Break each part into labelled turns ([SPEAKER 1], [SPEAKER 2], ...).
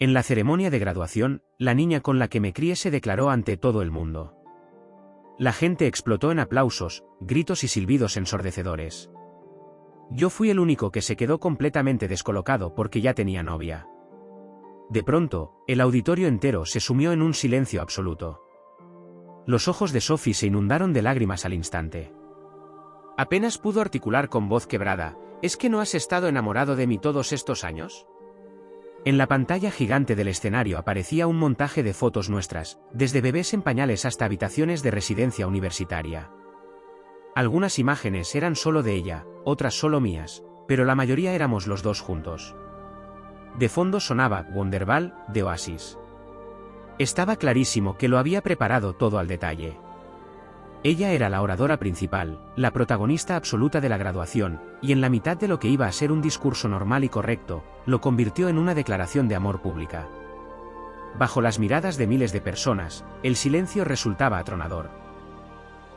[SPEAKER 1] En la ceremonia de graduación, la niña con la que me crié se declaró ante todo el mundo. La gente explotó en aplausos, gritos y silbidos ensordecedores. Yo fui el único que se quedó completamente descolocado porque ya tenía novia. De pronto, el auditorio entero se sumió en un silencio absoluto. Los ojos de Sophie se inundaron de lágrimas al instante. Apenas pudo articular con voz quebrada: ¿es que no has estado enamorado de mí todos estos años? En la pantalla gigante del escenario aparecía un montaje de fotos nuestras, desde bebés en pañales hasta habitaciones de residencia universitaria. Algunas imágenes eran solo de ella, otras solo mías, pero la mayoría éramos los dos juntos. De fondo sonaba Wonderwall, de Oasis. Estaba clarísimo que lo había preparado todo al detalle. Ella era la oradora principal, la protagonista absoluta de la graduación, y en la mitad de lo que iba a ser un discurso normal y correcto, lo convirtió en una declaración de amor pública. Bajo las miradas de miles de personas, el silencio resultaba atronador.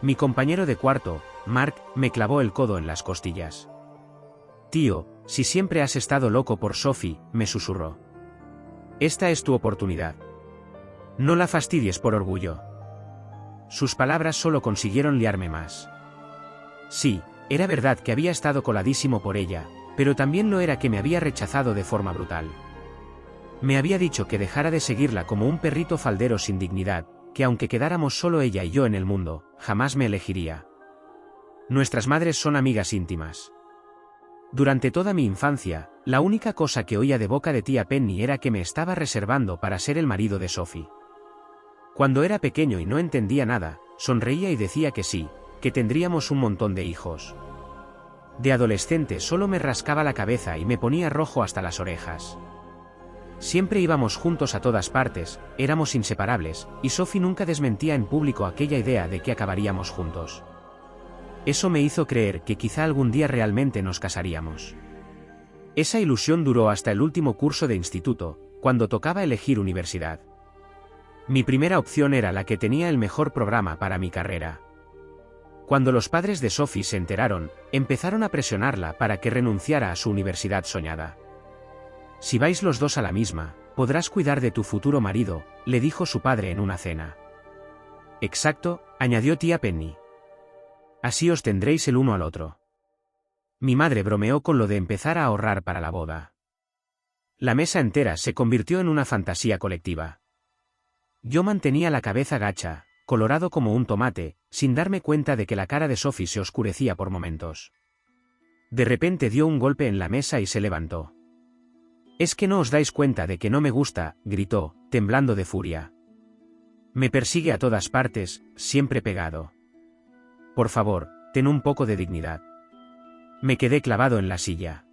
[SPEAKER 1] Mi compañero de cuarto, Mark, me clavó el codo en las costillas. «Tío, si siempre has estado loco por Sophie», me susurró. «Esta es tu oportunidad. No la fastidies por orgullo». Sus palabras solo consiguieron liarme más. Sí, era verdad que había estado coladísimo por ella, pero también lo era que me había rechazado de forma brutal. Me había dicho que dejara de seguirla como un perrito faldero sin dignidad, que aunque quedáramos solo ella y yo en el mundo, jamás me elegiría. Nuestras madres son amigas íntimas. Durante toda mi infancia, la única cosa que oía de boca de tía Penny era que me estaba reservando para ser el marido de Sophie. Cuando era pequeño y no entendía nada, sonreía y decía que sí, que tendríamos un montón de hijos. De adolescente solo me rascaba la cabeza y me ponía rojo hasta las orejas. Siempre íbamos juntos a todas partes, éramos inseparables, y Sophie nunca desmentía en público aquella idea de que acabaríamos juntos. Eso me hizo creer que quizá algún día realmente nos casaríamos. Esa ilusión duró hasta el último curso de instituto, cuando tocaba elegir universidad. Mi primera opción era la que tenía el mejor programa para mi carrera. Cuando los padres de Sophie se enteraron, empezaron a presionarla para que renunciara a su universidad soñada. «Si vais los dos a la misma, podrás cuidar de tu futuro marido», le dijo su padre en una cena. «Exacto», añadió tía Penny. «Así os tendréis el uno al otro». Mi madre bromeó con lo de empezar a ahorrar para la boda. La mesa entera se convirtió en una fantasía colectiva. Yo mantenía la cabeza gacha, colorado como un tomate, sin darme cuenta de que la cara de Sophie se oscurecía por momentos. De repente dio un golpe en la mesa y se levantó. «¿Es que no os dais cuenta de que no me gusta?», gritó, temblando de furia. «Me persigue a todas partes, siempre pegado. Por favor, ten un poco de dignidad». Me quedé clavado en la silla.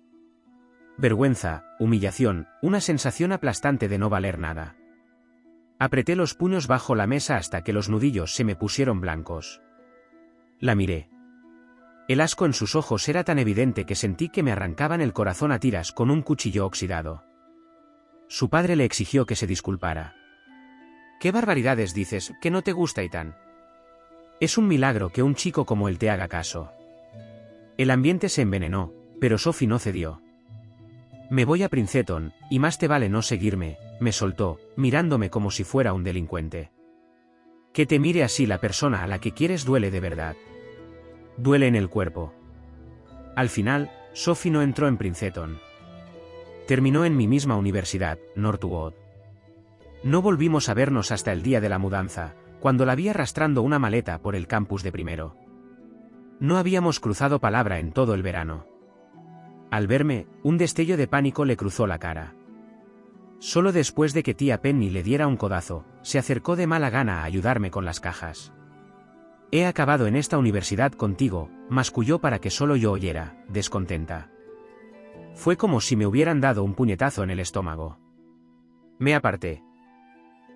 [SPEAKER 1] Vergüenza, humillación, una sensación aplastante de no valer nada. Apreté los puños bajo la mesa hasta que los nudillos se me pusieron blancos. La miré. El asco en sus ojos era tan evidente que sentí que me arrancaban el corazón a tiras con un cuchillo oxidado. Su padre le exigió que se disculpara. «¿Qué barbaridades dices, que no te gusta y tan? Es un milagro que un chico como él te haga caso». El ambiente se envenenó, pero Sophie no cedió. «Me voy a Princeton, y más te vale no seguirme», me soltó, mirándome como si fuera un delincuente. Que te mire así la persona a la que quieres duele de verdad. Duele en el cuerpo. Al final, Sophie no entró en Princeton. Terminó en mi misma universidad, Northwood. No volvimos a vernos hasta el día de la mudanza, cuando la vi arrastrando una maleta por el campus de primero. No habíamos cruzado palabra en todo el verano. Al verme, un destello de pánico le cruzó la cara. Solo después de que tía Penny le diera un codazo, se acercó de mala gana a ayudarme con las cajas. «He acabado en esta universidad contigo», masculló para que solo yo oyera, descontenta. Fue como si me hubieran dado un puñetazo en el estómago. Me aparté.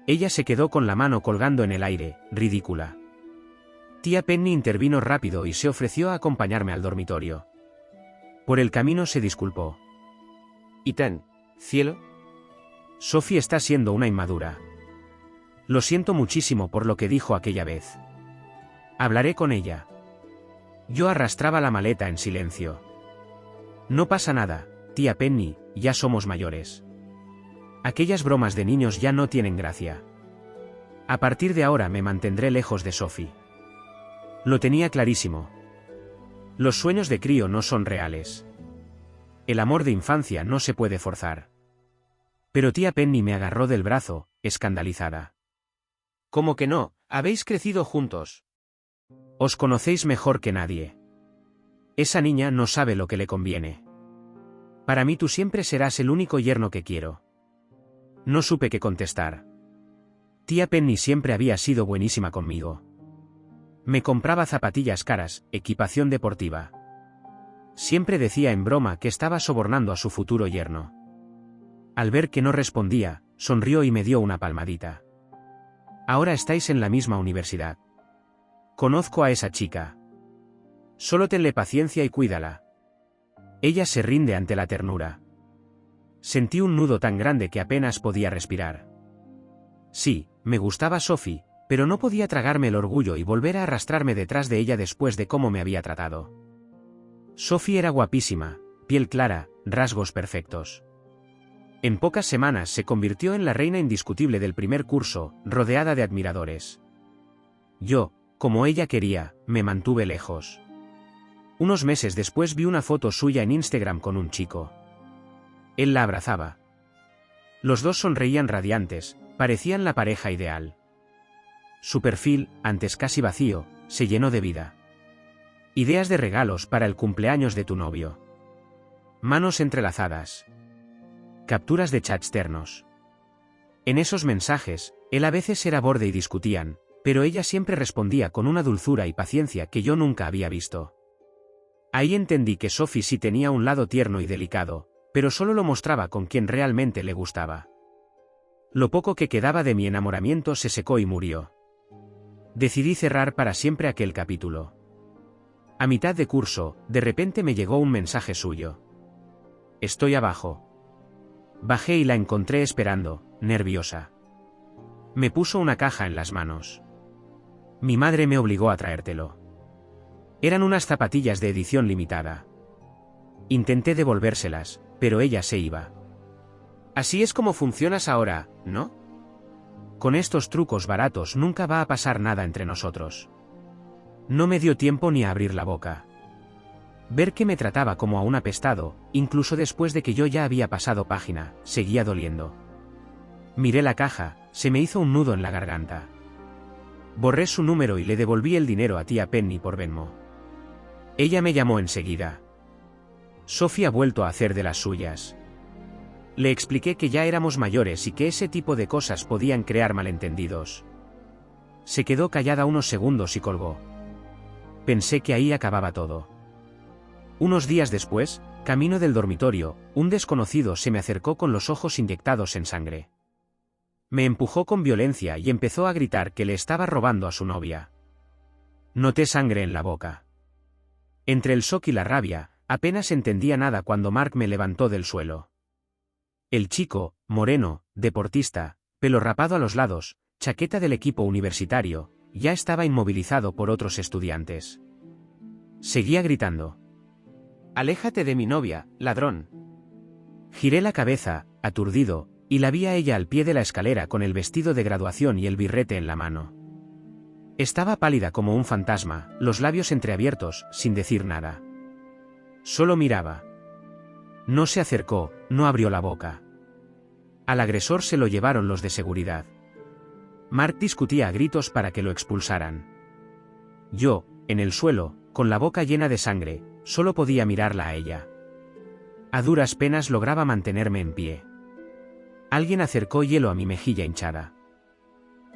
[SPEAKER 1] Ella se quedó con la mano colgando en el aire, ridícula. Tía Penny intervino rápido y se ofreció a acompañarme al dormitorio. Por el camino se disculpó. «Ethan, cielo. Sophie está siendo una inmadura. Lo siento muchísimo por lo que dijo aquella vez. Hablaré con ella». Yo arrastraba la maleta en silencio. «No pasa nada, tía Penny, ya somos mayores. Aquellas bromas de niños ya no tienen gracia. A partir de ahora me mantendré lejos de Sophie. Lo tenía clarísimo. Los sueños de crío no son reales. El amor de infancia no se puede forzar. Pero tía Penny me agarró del brazo, escandalizada. ¿Cómo que no? Habéis crecido juntos. Os conocéis mejor que nadie. Esa niña no sabe lo que le conviene. Para mí tú siempre serás el único yerno que quiero. No supe qué contestar. Tía Penny siempre había sido buenísima conmigo. Me compraba zapatillas caras, equipación deportiva. Siempre decía en broma que estaba sobornando a su futuro yerno. Al ver que no respondía, sonrió y me dio una palmadita. Ahora estáis en la misma universidad. Conozco a esa chica. Solo tenle paciencia y cuídala. Ella se rinde ante la ternura. Sentí un nudo tan grande que apenas podía respirar. Sí, me gustaba Sophie, pero no podía tragarme el orgullo y volver a arrastrarme detrás de ella después de cómo me había tratado. Sophie era guapísima, piel clara, rasgos perfectos. En pocas semanas se convirtió en la reina indiscutible del primer curso, rodeada de admiradores. Yo, como ella quería, me mantuve lejos. Unos meses después vi una foto suya en Instagram con un chico. Él la abrazaba. Los dos sonreían radiantes, parecían la pareja ideal. Su perfil, antes casi vacío, se llenó de vida. Ideas de regalos para el cumpleaños de tu novio. Manos entrelazadas. Capturas de chats ternos. En esos mensajes, él a veces era borde y discutían, pero ella siempre respondía con una dulzura y paciencia que yo nunca había visto. Ahí entendí que Sophie sí tenía un lado tierno y delicado, pero solo lo mostraba con quien realmente le gustaba. Lo poco que quedaba de mi enamoramiento se secó y murió. Decidí cerrar para siempre aquel capítulo. A mitad de curso, de repente me llegó un mensaje suyo. Estoy abajo. Bajé y la encontré esperando, nerviosa. Me puso una caja en las manos. Mi madre me obligó a traértelo. Eran unas zapatillas de edición limitada. Intenté devolvérselas, pero ella se iba. Así es como funcionas ahora, ¿no? Con estos trucos baratos nunca va a pasar nada entre nosotros. No me dio tiempo ni a abrir la boca. Ver que me trataba como a un apestado, incluso después de que yo ya había pasado página, seguía doliendo. Miré la caja, se me hizo un nudo en la garganta. Borré su número y le devolví el dinero a tía Penny por Venmo. Ella me llamó enseguida. Sophie ha vuelto a hacer de las suyas. Le expliqué que ya éramos mayores y que ese tipo de cosas podían crear malentendidos. Se quedó callada unos segundos y colgó. Pensé que ahí acababa todo. Unos días después, camino del dormitorio, un desconocido se me acercó con los ojos inyectados en sangre. Me empujó con violencia y empezó a gritar que le estaba robando a su novia. Noté sangre en la boca. Entre el shock y la rabia, apenas entendía nada cuando Mark me levantó del suelo. El chico, moreno, deportista, pelo rapado a los lados, chaqueta del equipo universitario, ya estaba inmovilizado por otros estudiantes. Seguía gritando. «Aléjate de mi novia, ladrón». Giré la cabeza, aturdido, y la vi a ella al pie de la escalera con el vestido de graduación y el birrete en la mano. Estaba pálida como un fantasma, los labios entreabiertos, sin decir nada. Solo miraba. No se acercó, no abrió la boca. Al agresor se lo llevaron los de seguridad. Mark discutía a gritos para que lo expulsaran. Yo, en el suelo, con la boca llena de sangre, solo podía mirarla a ella. A duras penas lograba mantenerme en pie. Alguien acercó hielo a mi mejilla hinchada.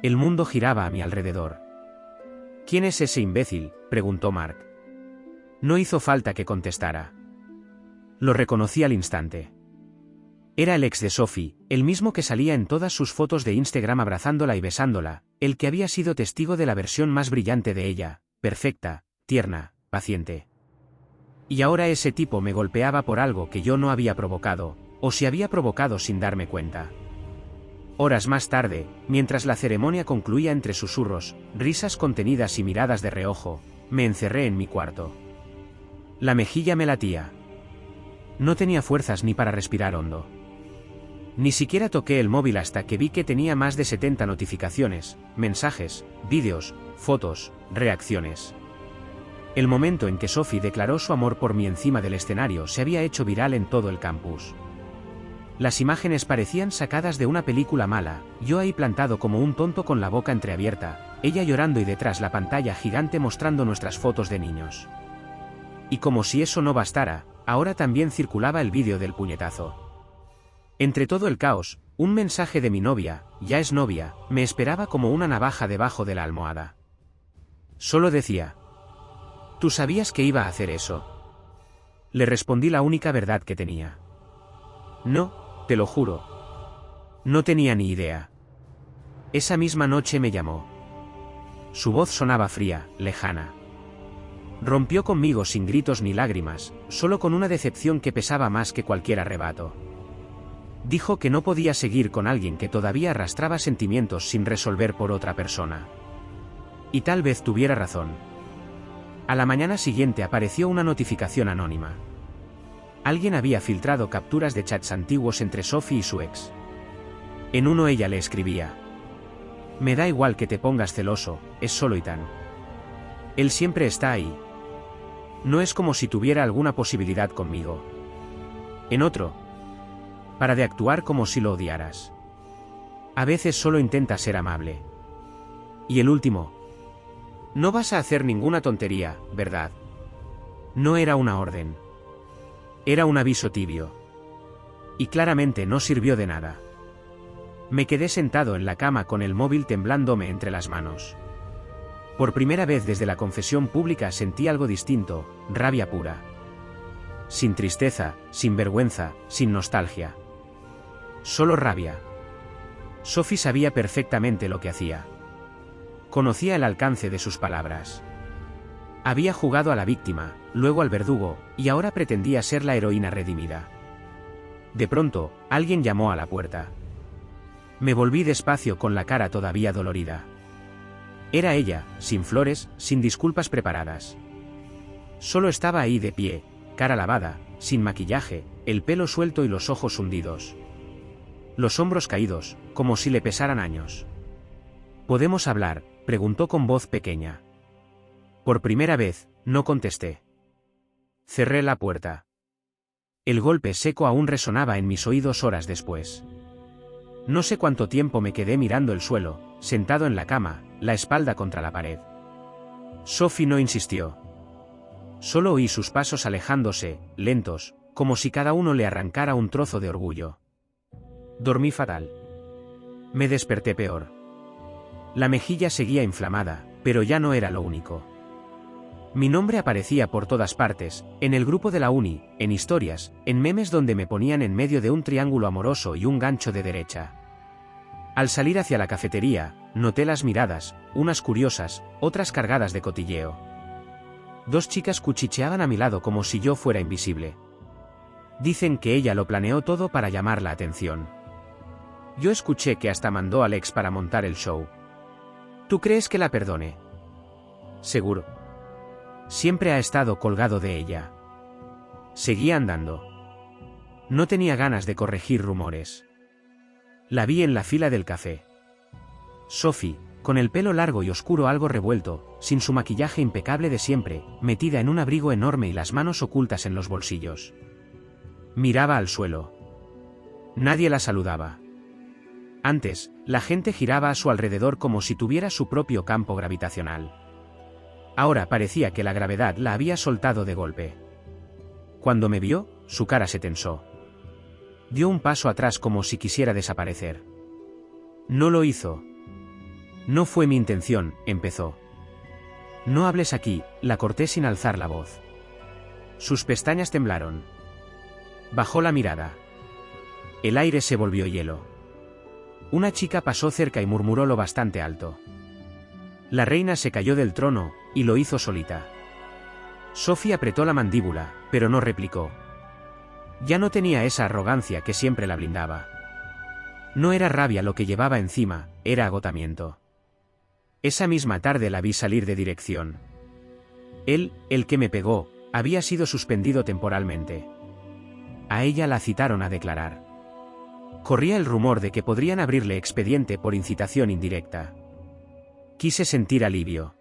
[SPEAKER 1] El mundo giraba a mi alrededor. «¿Quién es ese imbécil?», preguntó Mark. No hizo falta que contestara. Lo reconocí al instante. Era el ex de Sophie, el mismo que salía en todas sus fotos de Instagram abrazándola y besándola, el que había sido testigo de la versión más brillante de ella, perfecta, tierna, paciente. Y ahora ese tipo me golpeaba por algo que yo no había provocado, o si había provocado sin darme cuenta. Horas más tarde, mientras la ceremonia concluía entre susurros, risas contenidas y miradas de reojo, me encerré en mi cuarto. La mejilla me latía. No tenía fuerzas ni para respirar hondo. Ni siquiera toqué el móvil hasta que vi que tenía más de 70 notificaciones, mensajes, vídeos, fotos, reacciones. El momento en que Sophie declaró su amor por mí encima del escenario se había hecho viral en todo el campus. Las imágenes parecían sacadas de una película mala, yo ahí plantado como un tonto con la boca entreabierta, ella llorando y detrás la pantalla gigante mostrando nuestras fotos de niños. Y como si eso no bastara, ahora también circulaba el vídeo del puñetazo. Entre todo el caos, un mensaje de mi novia, ya es novia, me esperaba como una navaja debajo de la almohada. Solo decía: ¿tú sabías que iba a hacer eso? Le respondí la única verdad que tenía. No, te lo juro. No tenía ni idea. Esa misma noche me llamó. Su voz sonaba fría, lejana. Rompió conmigo sin gritos ni lágrimas, solo con una decepción que pesaba más que cualquier arrebato. Dijo que no podía seguir con alguien que todavía arrastraba sentimientos sin resolver por otra persona. Y tal vez tuviera razón. A la mañana siguiente apareció una notificación anónima. Alguien había filtrado capturas de chats antiguos entre Sophie y su ex. En uno ella le escribía: me da igual que te pongas celoso, es solo Ethan. Él siempre está ahí. No es como si tuviera alguna posibilidad conmigo. En otro: para de actuar como si lo odiaras. A veces solo intenta ser amable. Y el último: no vas a hacer ninguna tontería, ¿verdad? No era una orden. Era un aviso tibio. Y claramente no sirvió de nada. Me quedé sentado en la cama con el móvil temblándome entre las manos. Por primera vez desde la confesión pública sentí algo distinto, rabia pura. Sin tristeza, sin vergüenza, sin nostalgia. Solo rabia. Sophie sabía perfectamente lo que hacía. Conocía el alcance de sus palabras. Había jugado a la víctima, luego al verdugo, y ahora pretendía ser la heroína redimida. De pronto, alguien llamó a la puerta. Me volví despacio con la cara todavía dolorida. Era ella, sin flores, sin disculpas preparadas. Solo estaba ahí de pie, cara lavada, sin maquillaje, el pelo suelto y los ojos hundidos. Los hombros caídos, como si le pesaran años. ¿Podemos hablar?, preguntó con voz pequeña. Por primera vez, no contesté. Cerré la puerta. El golpe seco aún resonaba en mis oídos horas después. No sé cuánto tiempo me quedé mirando el suelo, sentado en la cama, la espalda contra la pared. Sophie no insistió. Solo oí sus pasos alejándose, lentos, como si cada uno le arrancara un trozo de orgullo. Dormí fatal. Me desperté peor. La mejilla seguía inflamada, pero ya no era lo único. Mi nombre aparecía por todas partes, en el grupo de la uni, en historias, en memes donde me ponían en medio de un triángulo amoroso y un gancho de derecha. Al salir hacia la cafetería, noté las miradas, unas curiosas, otras cargadas de cotilleo. Dos chicas cuchicheaban a mi lado como si yo fuera invisible. Dicen que ella lo planeó todo para llamar la atención. Yo escuché que hasta mandó a Alex para montar el show. ¿Tú crees que la perdone? Seguro. Siempre ha estado colgado de ella. Seguía andando. No tenía ganas de corregir rumores. La vi en la fila del café. Sophie, con el pelo largo y oscuro algo revuelto, sin su maquillaje impecable de siempre, metida en un abrigo enorme y las manos ocultas en los bolsillos. Miraba al suelo. Nadie la saludaba. Antes, la gente giraba a su alrededor como si tuviera su propio campo gravitacional. Ahora parecía que la gravedad la había soltado de golpe. Cuando me vio, su cara se tensó. Dio un paso atrás como si quisiera desaparecer. No lo hizo. No fue mi intención, empezó. No hables aquí, la corté sin alzar la voz. Sus pestañas temblaron. Bajó la mirada. El aire se volvió hielo. Una chica pasó cerca y murmuró lo bastante alto. La reina se cayó del trono, y lo hizo solita. Sophie apretó la mandíbula, pero no replicó. Ya no tenía esa arrogancia que siempre la blindaba. No era rabia lo que llevaba encima, era agotamiento. Esa misma tarde la vi salir de dirección. Él, el que me pegó, había sido suspendido temporalmente. A ella la citaron a declarar. Corría el rumor de que podrían abrirle expediente por incitación indirecta. Quise sentir alivio.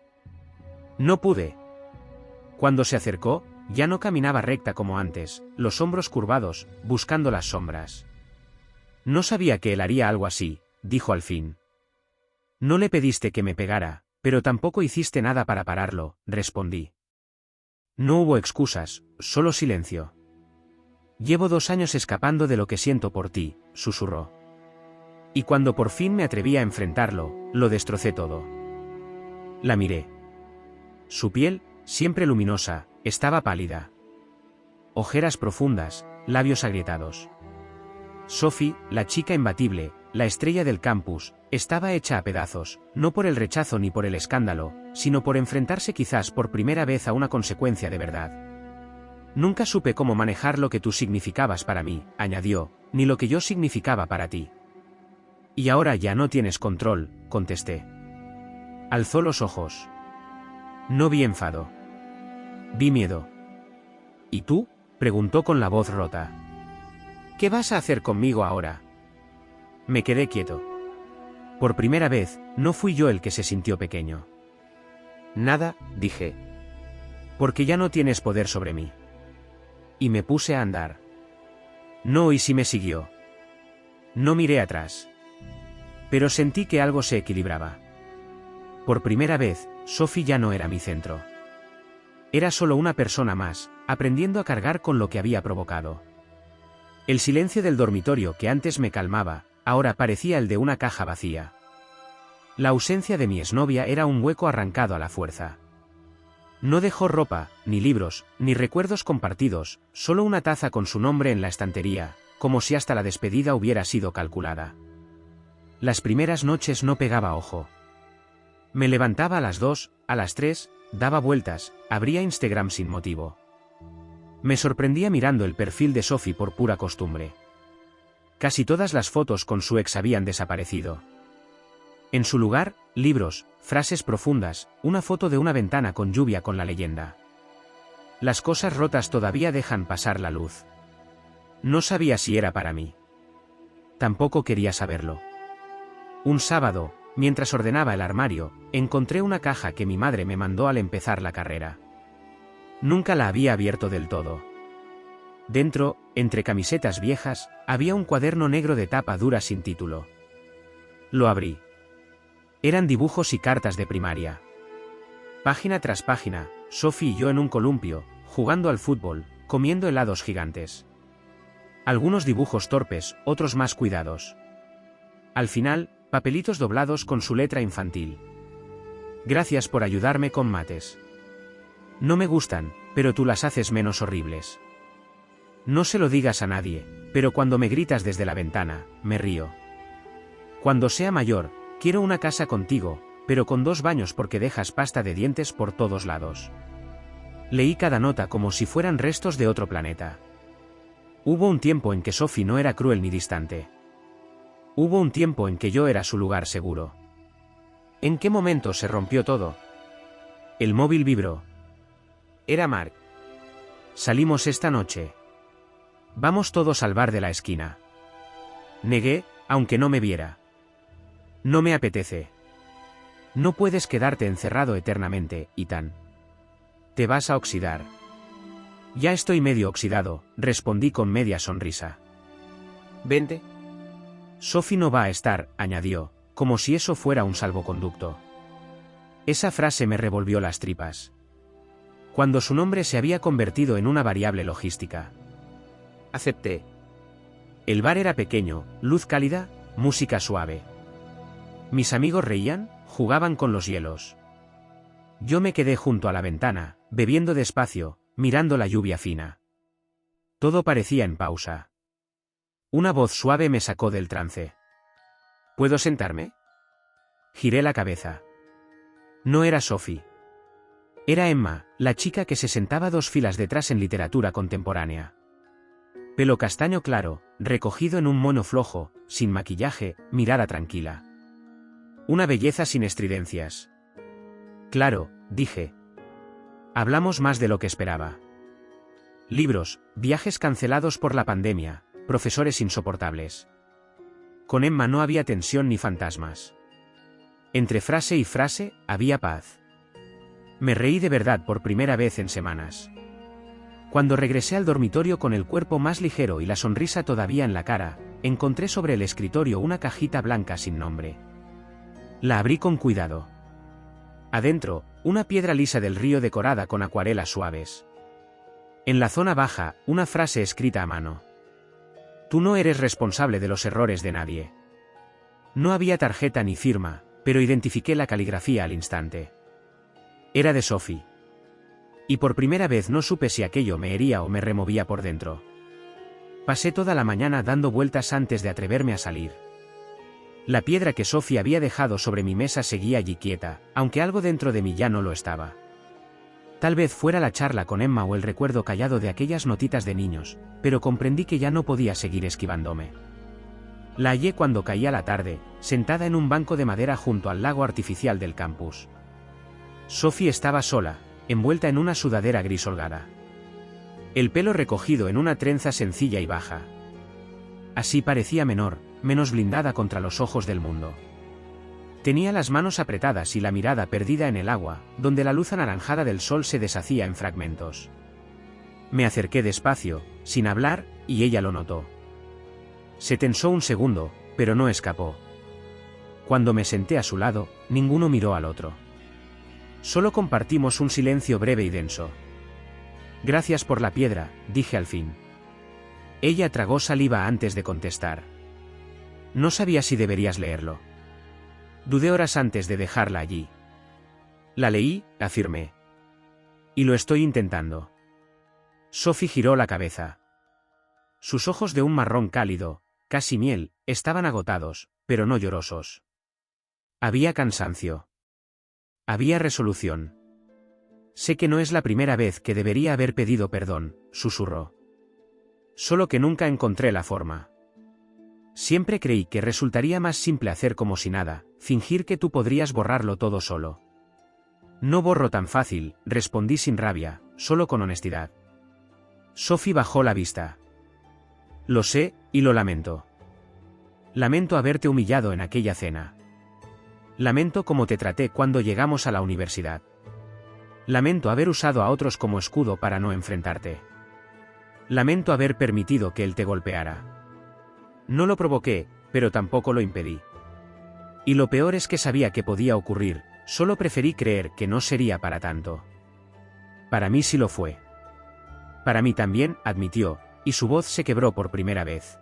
[SPEAKER 1] No pude. Cuando se acercó, ya no caminaba recta como antes, los hombros curvados, buscando las sombras. No sabía que él haría algo así, dijo al fin. No le pediste que me pegara, pero tampoco hiciste nada para pararlo, respondí. No hubo excusas, solo silencio. Llevo 2 años escapando de lo que siento por ti, susurró. Y cuando por fin me atreví a enfrentarlo, lo destrocé todo. La miré. Su piel, siempre luminosa, estaba pálida. Ojeras profundas, labios agrietados. Sophie, la chica imbatible, la estrella del campus, estaba hecha a pedazos, no por el rechazo ni por el escándalo, sino por enfrentarse quizás por primera vez a una consecuencia de verdad. Nunca supe cómo manejar lo que tú significabas para mí, añadió, ni lo que yo significaba para ti. Y ahora ya no tienes control, contesté. Alzó los ojos. No vi enfado. Vi miedo. ¿Y tú?, preguntó con la voz rota. ¿Qué vas a hacer conmigo ahora? Me quedé quieto. Por primera vez, no fui yo el que se sintió pequeño. Nada, dije. Porque ya no tienes poder sobre mí. Y me puse a andar. No, y sí me siguió. No miré atrás. Pero sentí que algo se equilibraba. Por primera vez, Sophie ya no era mi centro. Era solo una persona más, aprendiendo a cargar con lo que había provocado. El silencio del dormitorio que antes me calmaba, ahora parecía el de una caja vacía. La ausencia de mi exnovia era un hueco arrancado a la fuerza. No dejó ropa, ni libros, ni recuerdos compartidos, solo una taza con su nombre en la estantería, como si hasta la despedida hubiera sido calculada. Las primeras noches no pegaba ojo. Me levantaba a las 2, a las 3, daba vueltas, abría Instagram sin motivo. Me sorprendía mirando el perfil de Sophie por pura costumbre. Casi todas las fotos con su ex habían desaparecido. En su lugar, libros, frases profundas, una foto de una ventana con lluvia con la leyenda. Las cosas rotas todavía dejan pasar la luz. No sabía si era para mí. Tampoco quería saberlo. Un sábado, mientras ordenaba el armario, encontré una caja que mi madre me mandó al empezar la carrera. Nunca la había abierto del todo. Dentro, entre camisetas viejas, había un cuaderno negro de tapa dura sin título. Lo abrí. Eran dibujos y cartas de primaria. Página tras página, Sophie y yo en un columpio, jugando al fútbol, comiendo helados gigantes. Algunos dibujos torpes, otros más cuidados. Al final, papelitos doblados con su letra infantil. Gracias por ayudarme con mates. No me gustan, pero tú las haces menos horribles. No se lo digas a nadie, pero cuando me gritas desde la ventana, me río. Cuando sea mayor, quiero una casa contigo, pero con 2 baños porque dejas pasta de dientes por todos lados. Leí cada nota como si fueran restos de otro planeta. Hubo un tiempo en que Sophie no era cruel ni distante. Hubo un tiempo en que yo era su lugar seguro. ¿En qué momento se rompió todo? El móvil vibró. Era Mark. Salimos esta noche. Vamos todos al bar de la esquina. Negué, aunque no me viera. No me apetece. No puedes quedarte encerrado eternamente, Ethan. Te vas a oxidar. Ya estoy medio oxidado, respondí con media sonrisa. Vente. Sophie no va a estar, añadió, como si eso fuera un salvoconducto. Esa frase me revolvió las tripas. Cuando su nombre se había convertido en una variable logística. Acepté. El bar era pequeño, luz cálida, música suave. Mis amigos reían, jugaban con los hielos. Yo me quedé junto a la ventana, bebiendo despacio, mirando la lluvia fina. Todo parecía en pausa. Una voz suave me sacó del trance. ¿Puedo sentarme? Giré la cabeza. No era Sophie. Era Emma, la chica que se sentaba 2 filas detrás en literatura contemporánea. Pelo castaño claro, recogido en un mono flojo, sin maquillaje, mirada tranquila. Una belleza sin estridencias. Claro, dije. Hablamos más de lo que esperaba. Libros, viajes cancelados por la pandemia, profesores insoportables. Con Emma no había tensión ni fantasmas. Entre frase y frase, había paz. Me reí de verdad por primera vez en semanas. Cuando regresé al dormitorio con el cuerpo más ligero y la sonrisa todavía en la cara, encontré sobre el escritorio una cajita blanca sin nombre. La abrí con cuidado. Adentro, una piedra lisa del río decorada con acuarelas suaves. En la zona baja, una frase escrita a mano. Tú no eres responsable de los errores de nadie. No había tarjeta ni firma, pero identifiqué la caligrafía al instante. Era de Sophie. Y por primera vez no supe si aquello me hería o me removía por dentro. Pasé toda la mañana dando vueltas antes de atreverme a salir. La piedra que Sophie había dejado sobre mi mesa seguía allí quieta, aunque algo dentro de mí ya no lo estaba. Tal vez fuera la charla con Emma o el recuerdo callado de aquellas notitas de niños, pero comprendí que ya no podía seguir esquivándome. La hallé cuando caía la tarde, sentada en un banco de madera junto al lago artificial del campus. Sophie estaba sola, envuelta en una sudadera gris holgada. El pelo recogido en una trenza sencilla y baja. Así parecía menor, menos blindada contra los ojos del mundo. Tenía las manos apretadas y la mirada perdida en el agua, donde la luz anaranjada del sol se deshacía en fragmentos. Me acerqué despacio, sin hablar, y ella lo notó. Se tensó un segundo, pero no escapó. Cuando me senté a su lado, ninguno miró al otro. Solo compartimos un silencio breve y denso. Gracias por la piedra, dije al fin. Ella tragó saliva antes de contestar. No sabía si deberías leerlo. Dudé horas antes de dejarla allí. La leí, afirmé. Y lo estoy intentando. Sophie giró la cabeza. Sus ojos de un marrón cálido, casi miel, estaban agotados, pero no llorosos. Había cansancio. Había resolución. Sé que no es la primera vez que debería haber pedido perdón, susurró. Solo que nunca encontré la forma. Siempre creí que resultaría más simple hacer como si nada, fingir que tú podrías borrarlo todo solo. No borro tan fácil, respondí sin rabia, solo con honestidad. Sophie bajó la vista. Lo sé, y lo lamento. Lamento haberte humillado en aquella cena. Lamento cómo te traté cuando llegamos a la universidad. Lamento haber usado a otros como escudo para no enfrentarte. Lamento haber permitido que él te golpeara. No lo provoqué, pero tampoco lo impedí. Y lo peor es que sabía que podía ocurrir, solo preferí creer que no sería para tanto. Para mí sí lo fue. Para mí también, admitió, y su voz se quebró por primera vez.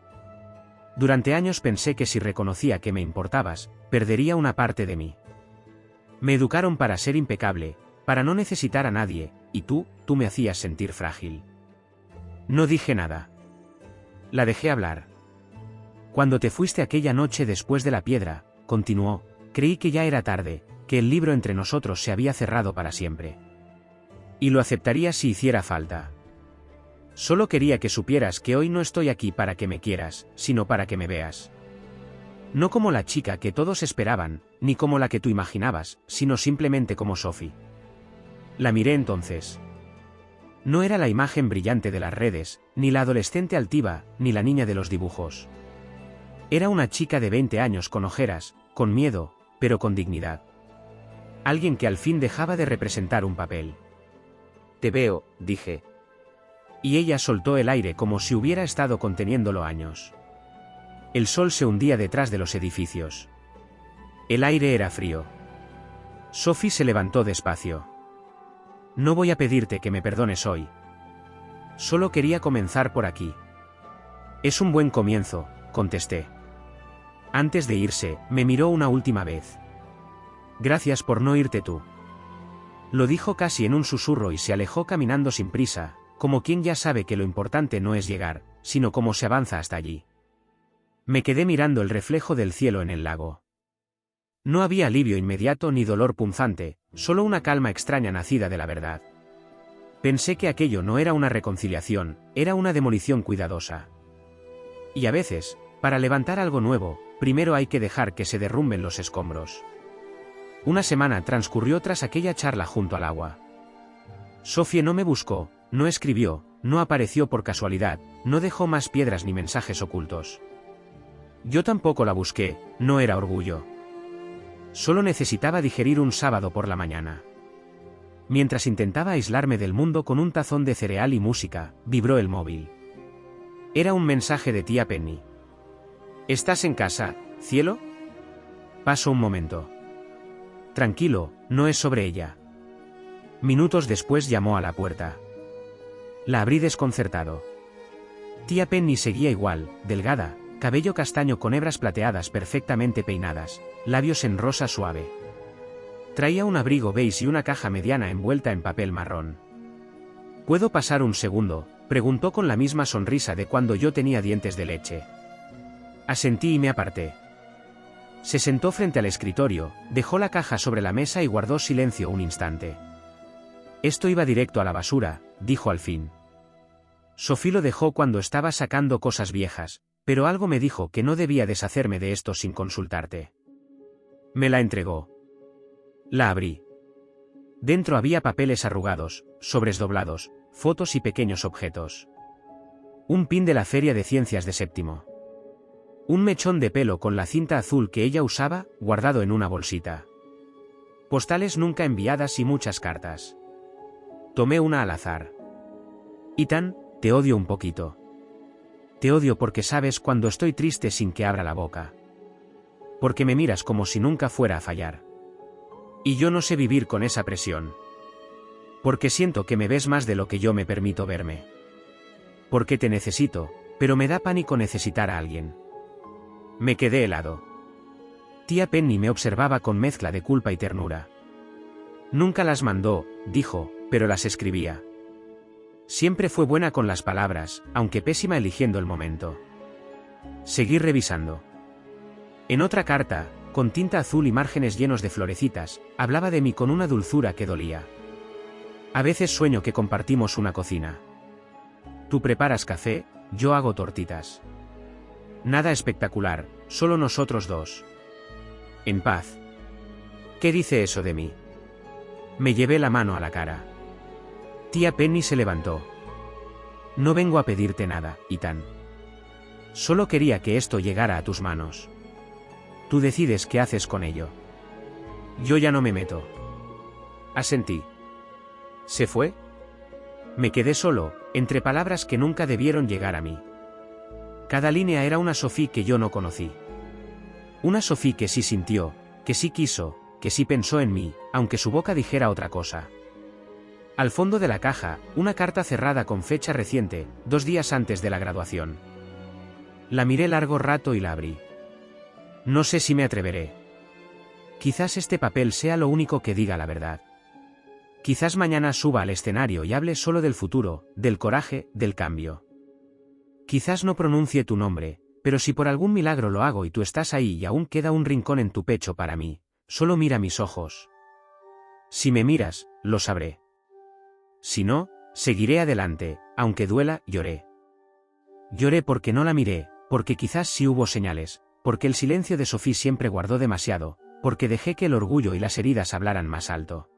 [SPEAKER 1] Durante años pensé que si reconocía que me importabas, perdería una parte de mí. Me educaron para ser impecable, para no necesitar a nadie, y tú me hacías sentir frágil. No dije nada. La dejé hablar. Cuando te fuiste aquella noche después de la piedra, continuó, creí que ya era tarde, que el libro entre nosotros se había cerrado para siempre. Y lo aceptaría si hiciera falta. Solo quería que supieras que hoy no estoy aquí para que me quieras, sino para que me veas. No como la chica que todos esperaban, ni como la que tú imaginabas, sino simplemente como Sophie. La miré entonces. No era la imagen brillante de las redes, ni la adolescente altiva, ni la niña de los dibujos. Era una chica de 20 años con ojeras, con miedo, pero con dignidad. Alguien que al fin dejaba de representar un papel. Te veo, dije. Y ella soltó el aire como si hubiera estado conteniéndolo años. El sol se hundía detrás de los edificios. El aire era frío. Sophie se levantó despacio. No voy a pedirte que me perdones hoy. Solo quería comenzar por aquí. Es un buen comienzo, contesté. Antes de irse, me miró una última vez. Gracias por no irte tú. Lo dijo casi en un susurro y se alejó caminando sin prisa, como quien ya sabe que lo importante no es llegar, sino cómo se avanza hasta allí. Me quedé mirando el reflejo del cielo en el lago. No había alivio inmediato ni dolor punzante, solo una calma extraña nacida de la verdad. Pensé que aquello no era una reconciliación, era una demolición cuidadosa. Y a veces, para levantar algo nuevo, primero hay que dejar que se derrumben los escombros. Una semana transcurrió tras aquella charla junto al agua. Sophie no me buscó, no escribió, no apareció por casualidad, no dejó más piedras ni mensajes ocultos. Yo tampoco la busqué, no era orgullo. Solo necesitaba digerir un sábado por la mañana. Mientras intentaba aislarme del mundo con un tazón de cereal y música, vibró el móvil. Era un mensaje de tía Penny. ¿Estás en casa, cielo? Pasó un momento. Tranquilo, no es sobre ella. Minutos después llamó a la puerta. La abrí desconcertado. Tía Penny seguía igual, delgada, cabello castaño con hebras plateadas perfectamente peinadas, labios en rosa suave. Traía un abrigo beige y una caja mediana envuelta en papel marrón. ¿Puedo pasar un segundo?, preguntó con la misma sonrisa de cuando yo tenía dientes de leche. Asentí y me aparté. Se sentó frente al escritorio, dejó la caja sobre la mesa y guardó silencio un instante. Esto iba directo a la basura, dijo al fin. Sophie lo dejó cuando estaba sacando cosas viejas, pero algo me dijo que no debía deshacerme de esto sin consultarte. Me la entregó. La abrí. Dentro había papeles arrugados, sobres doblados, fotos y pequeños objetos. Un pin de la Feria de Ciencias de Séptimo. Un mechón de pelo con la cinta azul que ella usaba, guardado en una bolsita. Postales nunca enviadas y muchas cartas. Tomé una al azar. Ethan, te odio un poquito. Te odio porque sabes cuando estoy triste sin que abra la boca. Porque me miras como si nunca fuera a fallar. Y yo no sé vivir con esa presión. Porque siento que me ves más de lo que yo me permito verme. Porque te necesito, pero me da pánico necesitar a alguien. Me quedé helado. Tía Penny me observaba con mezcla de culpa y ternura. Nunca las mandó, dijo, pero las escribía. Siempre fue buena con las palabras, aunque pésima eligiendo el momento. Seguí revisando. En otra carta, con tinta azul y márgenes llenos de florecitas, hablaba de mí con una dulzura que dolía. A veces sueño que compartimos una cocina. Tú preparas café, yo hago tortitas. Nada espectacular, solo nosotros dos. En paz. ¿Qué dice eso de mí? Me llevé la mano a la cara. Tía Penny se levantó. No vengo a pedirte nada, Ethan. Solo quería que esto llegara a tus manos. Tú decides qué haces con ello. Yo ya no me meto. Asentí. ¿Se fue? Me quedé solo, entre palabras que nunca debieron llegar a mí. Cada línea era una Sophie que yo no conocí. Una Sophie que sí sintió, que sí quiso, que sí pensó en mí, aunque su boca dijera otra cosa. Al fondo de la caja, una carta cerrada con fecha reciente, 2 días antes de la graduación. La miré largo rato y la abrí. No sé si me atreveré. Quizás este papel sea lo único que diga la verdad. Quizás mañana suba al escenario y hable solo del futuro, del coraje, del cambio. Quizás no pronuncie tu nombre, pero si por algún milagro lo hago y tú estás ahí y aún queda un rincón en tu pecho para mí, solo mira mis ojos. Si me miras, lo sabré. Si no, seguiré adelante, aunque duela, lloré. Lloré porque no la miré, porque quizás sí hubo señales, porque el silencio de Sophie siempre guardó demasiado, porque dejé que el orgullo y las heridas hablaran más alto.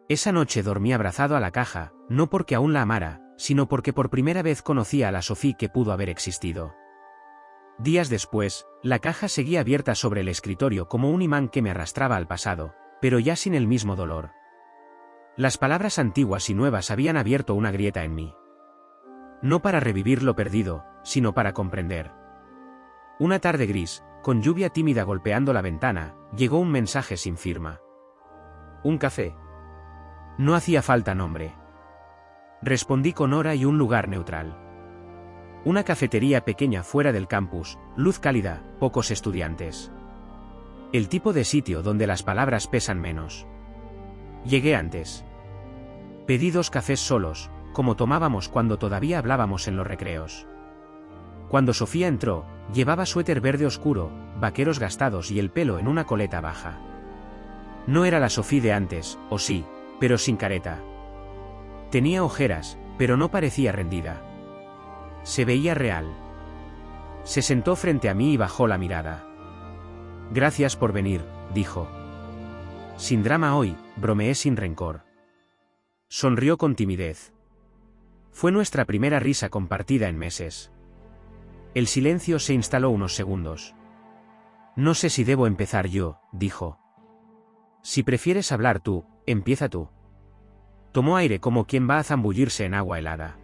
[SPEAKER 1] Esa noche dormí abrazado a la caja, no porque aún la amara, sino porque por primera vez conocía a la Sophie que pudo haber existido. Días después, la caja seguía abierta sobre el escritorio como un imán que me arrastraba al pasado, pero ya sin el mismo dolor. Las palabras antiguas y nuevas habían abierto una grieta en mí. No para revivir lo perdido, sino para comprender. Una tarde gris, con lluvia tímida golpeando la ventana, llegó un mensaje sin firma. ¿Un café? No hacía falta nombre. Respondí con hora y un lugar neutral. Una cafetería pequeña fuera del campus, luz cálida, pocos estudiantes. El tipo de sitio donde las palabras pesan menos. Llegué antes. Pedí 2 cafés solos, como tomábamos cuando todavía hablábamos en los recreos. Cuando Sofía entró, llevaba suéter verde oscuro, vaqueros gastados y el pelo en una coleta baja. No era la Sophie de antes, o sí, pero sin careta. Tenía ojeras, pero no parecía rendida. Se veía real. Se sentó frente a mí y bajó la mirada. Gracias por venir, dijo. Sin drama hoy, bromeé sin rencor. Sonrió con timidez. Fue nuestra primera risa compartida en meses. El silencio se instaló unos segundos. No sé si debo empezar yo, dijo. Si prefieres hablar tú, empieza tú. Tomó aire como quien va a zambullirse en agua helada.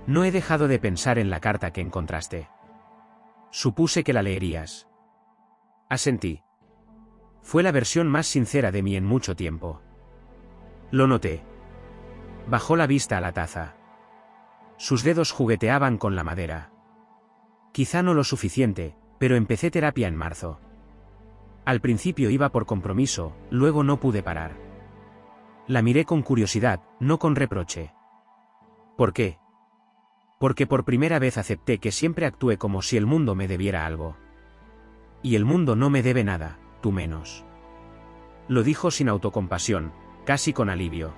[SPEAKER 1] No he dejado de pensar en la carta que encontraste. Supuse que la leerías. Asentí. Fue la versión más sincera de mí en mucho tiempo. Lo noté. Bajó la vista a la taza. Sus dedos jugueteaban con la madera. Quizá no lo suficiente, pero empecé terapia en marzo. Al principio iba por compromiso, luego no pude parar. La miré con curiosidad, no con reproche. ¿Por qué? Porque por primera vez acepté que siempre actué como si el mundo me debiera algo. Y el mundo no me debe nada, tú menos. Lo dijo sin autocompasión, casi con alivio.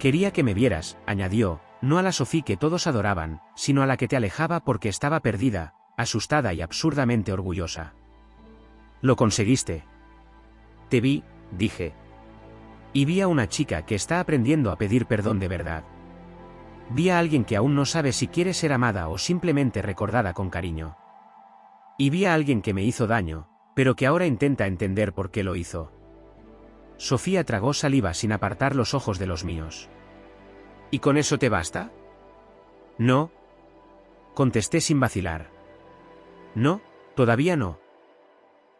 [SPEAKER 1] Quería que me vieras, añadió, no a la Sophie que todos adoraban, sino a la que te alejaba porque estaba perdida, asustada y absurdamente orgullosa. Lo conseguiste. Te vi, dije. Y vi a una chica que está aprendiendo a pedir perdón de verdad. Vi a alguien que aún no sabe si quiere ser amada o simplemente recordada con cariño. Y vi a alguien que me hizo daño, pero que ahora intenta entender por qué lo hizo. Sofía tragó saliva sin apartar los ojos de los míos. ¿Y con eso te basta? No. Contesté sin vacilar. No, todavía no.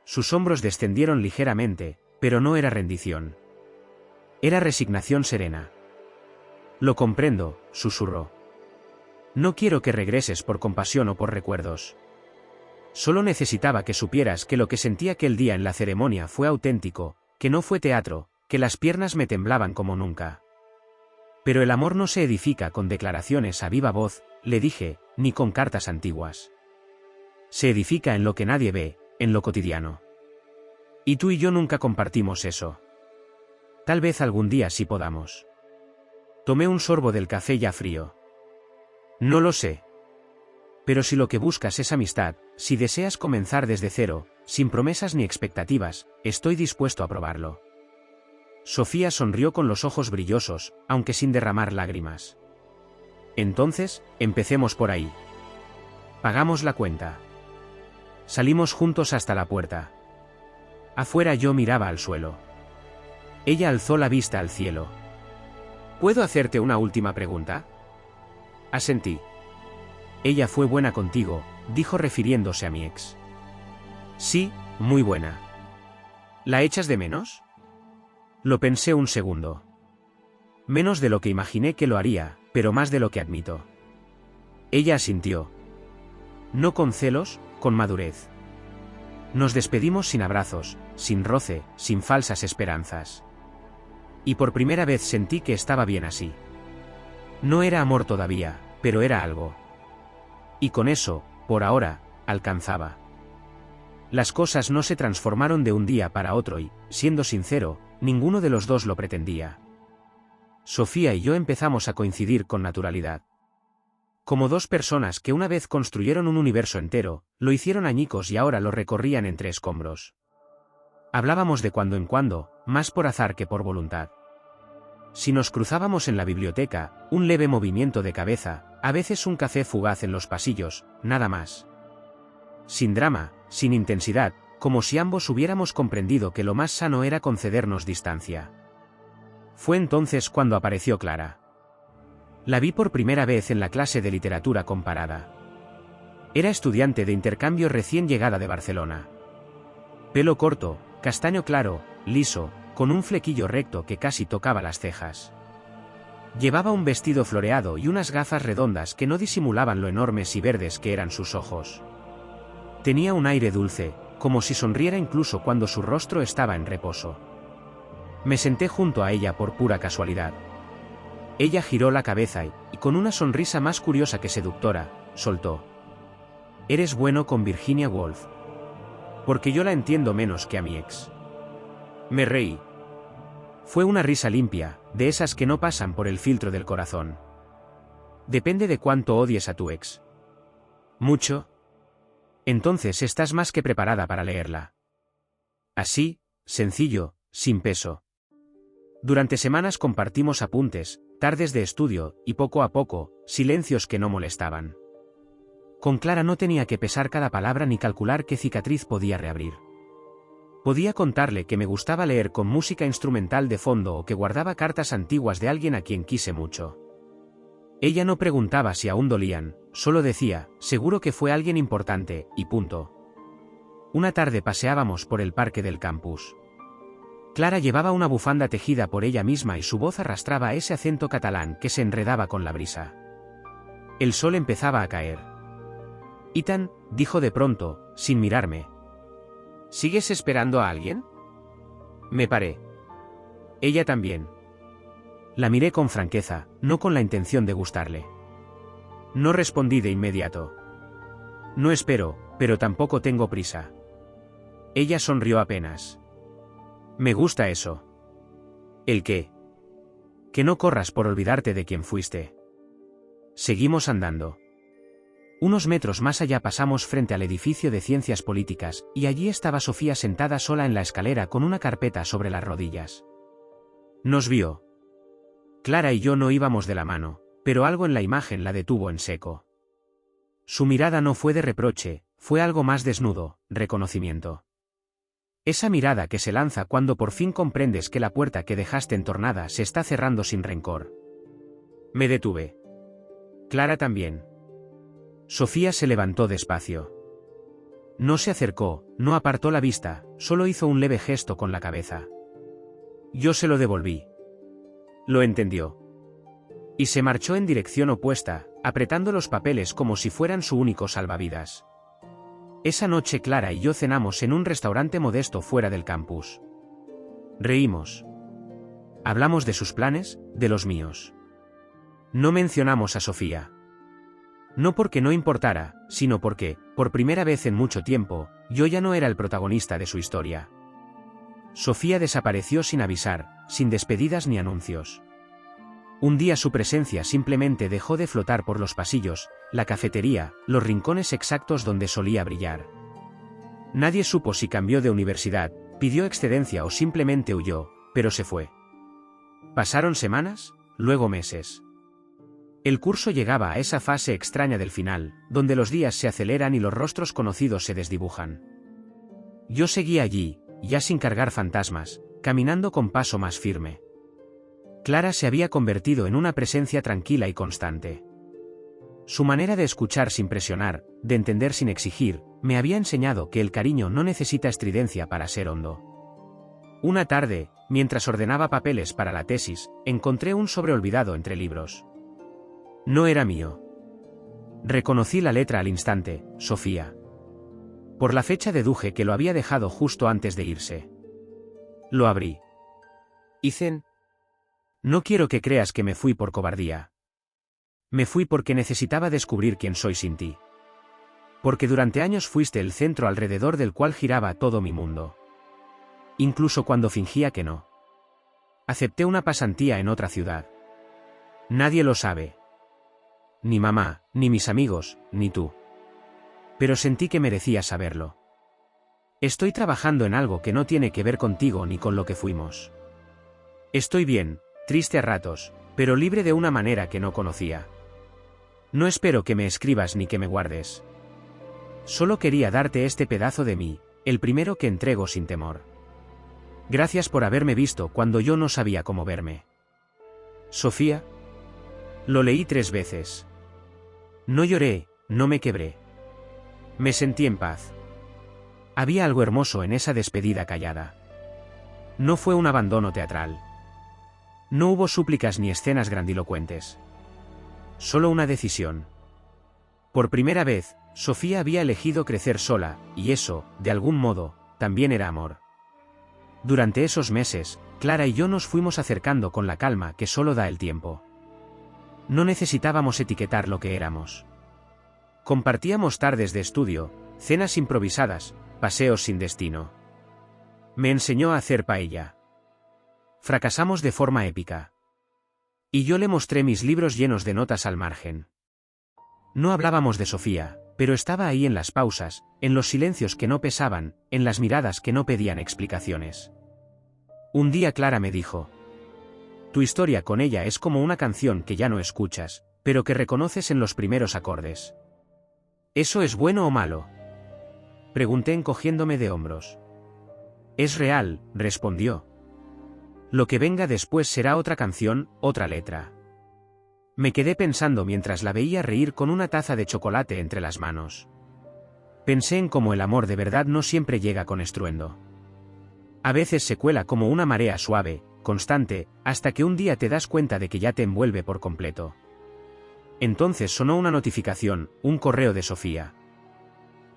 [SPEAKER 1] Sus hombros descendieron ligeramente, pero no era rendición. Era resignación serena. Lo comprendo, susurró. No quiero que regreses por compasión o por recuerdos. Solo necesitaba que supieras que lo que sentí aquel día en la ceremonia fue auténtico, que no fue teatro, que las piernas me temblaban como nunca. Pero el amor no se edifica con declaraciones a viva voz, le dije, ni con cartas antiguas. Se edifica en lo que nadie ve, en lo cotidiano. Y tú y yo nunca compartimos eso. Tal vez algún día sí podamos. Tomé un sorbo del café ya frío. No lo sé. Pero si lo que buscas es amistad, si deseas comenzar desde cero, sin promesas ni expectativas, estoy dispuesto a probarlo. Sofía sonrió con los ojos brillosos, aunque sin derramar lágrimas. Entonces, empecemos por ahí. Pagamos la cuenta. Salimos juntos hasta la puerta. Afuera yo miraba al suelo. Ella alzó la vista al cielo. ¿Puedo hacerte una última pregunta? Asentí. Ella fue buena contigo, dijo refiriéndose a mi ex. Sí, muy buena. ¿La echas de menos? Lo pensé un segundo. Menos de lo que imaginé que lo haría, pero más de lo que admito. Ella asintió. No con celos, con madurez. Nos despedimos sin abrazos, sin roce, sin falsas esperanzas. Y por primera vez sentí que estaba bien así. No era amor todavía, pero era algo. Y con eso, por ahora, alcanzaba. Las cosas no se transformaron de un día para otro y, siendo sincero, ninguno de los dos lo pretendía. Sofía y yo empezamos a coincidir con naturalidad. Como dos personas que una vez construyeron un universo entero, lo hicieron añicos y ahora lo recorrían entre escombros. Hablábamos de cuando en cuando, más por azar que por voluntad. Si nos cruzábamos en la biblioteca, un leve movimiento de cabeza, a veces un café fugaz en los pasillos, nada más. Sin drama, sin intensidad, como si ambos hubiéramos comprendido que lo más sano era concedernos distancia. Fue entonces cuando apareció Clara. La vi por primera vez en la clase de literatura comparada. Era estudiante de intercambio recién llegada de Barcelona. Pelo corto, castaño claro, liso, con un flequillo recto que casi tocaba las cejas. Llevaba un vestido floreado y unas gafas redondas que no disimulaban lo enormes y verdes que eran sus ojos. Tenía un aire dulce, como si sonriera incluso cuando su rostro estaba en reposo. Me senté junto a ella por pura casualidad. Ella giró la cabeza y, con una sonrisa más curiosa que seductora, soltó. «Eres bueno con Virginia Woolf. Porque yo la entiendo menos que a mi ex». Me reí. Fue una risa limpia, de esas que no pasan por el filtro del corazón. Depende de cuánto odies a tu ex. ¿Mucho? Entonces estás más que preparada para leerla. Así, sencillo, sin peso. Durante semanas compartimos apuntes, tardes de estudio, y poco a poco, silencios que no molestaban. Con Clara no tenía que pesar cada palabra ni calcular qué cicatriz podía reabrir. Podía contarle que me gustaba leer con música instrumental de fondo o que guardaba cartas antiguas de alguien a quien quise mucho. Ella no preguntaba si aún dolían, solo decía, seguro que fue alguien importante, y punto. Una tarde paseábamos por el parque del campus. Clara llevaba una bufanda tejida por ella misma y su voz arrastraba ese acento catalán que se enredaba con la brisa. El sol empezaba a caer. Ethan, dijo de pronto, sin mirarme. ¿Sigues esperando a alguien? Me paré. Ella también. La miré con franqueza, no con la intención de gustarle. No respondí de inmediato. No espero, pero tampoco tengo prisa. Ella sonrió apenas. Me gusta eso. ¿El qué? Que no corras por olvidarte de quién fuiste. Seguimos andando. Unos metros más allá pasamos frente al edificio de Ciencias Políticas, y allí estaba Sofía sentada sola en la escalera con una carpeta sobre las rodillas. Nos vio. Clara y yo no íbamos de la mano, pero algo en la imagen la detuvo en seco. Su mirada no fue de reproche, fue algo más desnudo, reconocimiento. Esa mirada que se lanza cuando por fin comprendes que la puerta que dejaste entornada se está cerrando sin rencor. Me detuve. Clara también. Sofía se levantó despacio. No se acercó, no apartó la vista, solo hizo un leve gesto con la cabeza. Yo se lo devolví. Lo entendió. Y se marchó en dirección opuesta, apretando los papeles como si fueran su único salvavidas. Esa noche Clara y yo cenamos en un restaurante modesto fuera del campus. Reímos. Hablamos de sus planes, de los míos. No mencionamos a Sofía. No porque no importara, sino porque, por primera vez en mucho tiempo, yo ya no era el protagonista de su historia. Sofía desapareció sin avisar, sin despedidas ni anuncios. Un día su presencia simplemente dejó de flotar por los pasillos, la cafetería, los rincones exactos donde solía brillar. Nadie supo si cambió de universidad, pidió excedencia o simplemente huyó, pero se fue. Pasaron semanas, luego meses. El curso llegaba a esa fase extraña del final, donde los días se aceleran y los rostros conocidos se desdibujan. Yo seguía allí, ya sin cargar fantasmas, caminando con paso más firme. Clara se había convertido en una presencia tranquila y constante. Su manera de escuchar sin presionar, de entender sin exigir, me había enseñado que el cariño no necesita estridencia para ser hondo. Una tarde, mientras ordenaba papeles para la tesis, encontré un sobre olvidado entre libros. No era mío. Reconocí la letra al instante, Sofía. Por la fecha deduje que lo había dejado justo antes de irse. Lo abrí. Ethan. No quiero que creas que me fui por cobardía. Me fui porque necesitaba descubrir quién soy sin ti. Porque durante años fuiste el centro alrededor del cual giraba todo mi mundo. Incluso cuando fingía que no. Acepté una pasantía en otra ciudad. Nadie lo sabe. Ni mamá, ni mis amigos, ni tú. Pero sentí que merecía saberlo. Estoy trabajando en algo que no tiene que ver contigo ni con lo que fuimos. Estoy bien, triste a ratos, pero libre de una manera que no conocía. No espero que me escribas ni que me guardes. Solo quería darte este pedazo de mí, el primero que entrego sin temor. Gracias por haberme visto cuando yo no sabía cómo verme. Sofía. Lo leí 3 veces. No lloré, no me quebré. Me sentí en paz. Había algo hermoso en esa despedida callada. No fue un abandono teatral. No hubo súplicas ni escenas grandilocuentes. Solo una decisión. Por primera vez, Sofía había elegido crecer sola, y eso, de algún modo, también era amor. Durante esos meses, Clara y yo nos fuimos acercando con la calma que solo da el tiempo. No necesitábamos etiquetar lo que éramos. Compartíamos tardes de estudio, cenas improvisadas, paseos sin destino. Me enseñó a hacer paella. Fracasamos de forma épica. Y yo le mostré mis libros llenos de notas al margen. No hablábamos de Sofía, pero estaba ahí en las pausas, en los silencios que no pesaban, en las miradas que no pedían explicaciones. Un día Clara me dijo: tu historia con ella es como una canción que ya no escuchas, pero que reconoces en los primeros acordes. ¿Eso es bueno o malo? Pregunté encogiéndome de hombros. Es real, respondió. Lo que venga después será otra canción, otra letra. Me quedé pensando mientras la veía reír con una taza de chocolate entre las manos. Pensé en cómo el amor de verdad no siempre llega con estruendo. A veces se cuela como una marea suave, constante, hasta que un día te das cuenta de que ya te envuelve por completo. Entonces sonó una notificación, un correo de Sofía.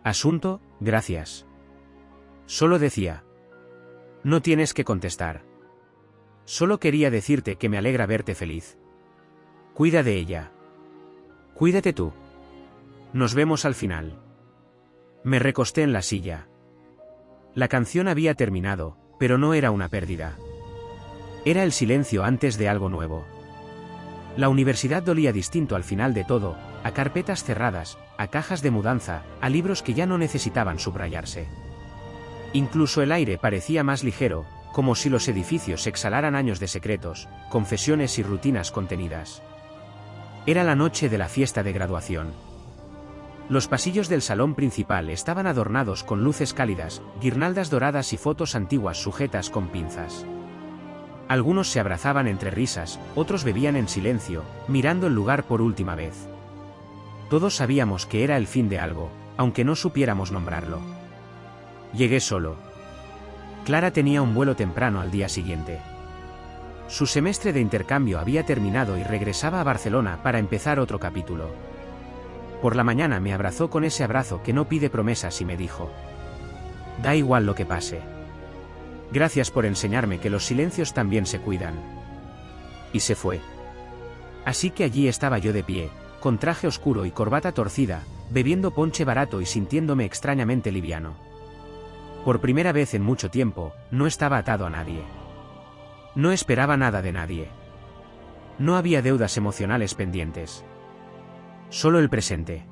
[SPEAKER 1] Asunto, gracias. Solo decía. No tienes que contestar. Solo quería decirte que me alegra verte feliz. Cuida de ella. Cuídate tú. Nos vemos al final. Me recosté en la silla. La canción había terminado, pero no era una pérdida. Era el silencio antes de algo nuevo. La universidad dolía distinto al final de todo, a carpetas cerradas, a cajas de mudanza, a libros que ya no necesitaban subrayarse. Incluso el aire parecía más ligero, como si los edificios exhalaran años de secretos, confesiones y rutinas contenidas. Era la noche de la fiesta de graduación. Los pasillos del salón principal estaban adornados con luces cálidas, guirnaldas doradas y fotos antiguas sujetas con pinzas. Algunos se abrazaban entre risas, otros bebían en silencio, mirando el lugar por última vez. Todos sabíamos que era el fin de algo, aunque no supiéramos nombrarlo. Llegué solo. Clara tenía un vuelo temprano al día siguiente. Su semestre de intercambio había terminado y regresaba a Barcelona para empezar otro capítulo. Por la mañana me abrazó con ese abrazo que no pide promesas y me dijo: da igual lo que pase. Gracias por enseñarme que los silencios también se cuidan. Y se fue. Así que allí estaba yo de pie, con traje oscuro y corbata torcida, bebiendo ponche barato y sintiéndome extrañamente liviano. Por primera vez en mucho tiempo, no estaba atado a nadie. No esperaba nada de nadie. No había deudas emocionales pendientes. Solo el presente.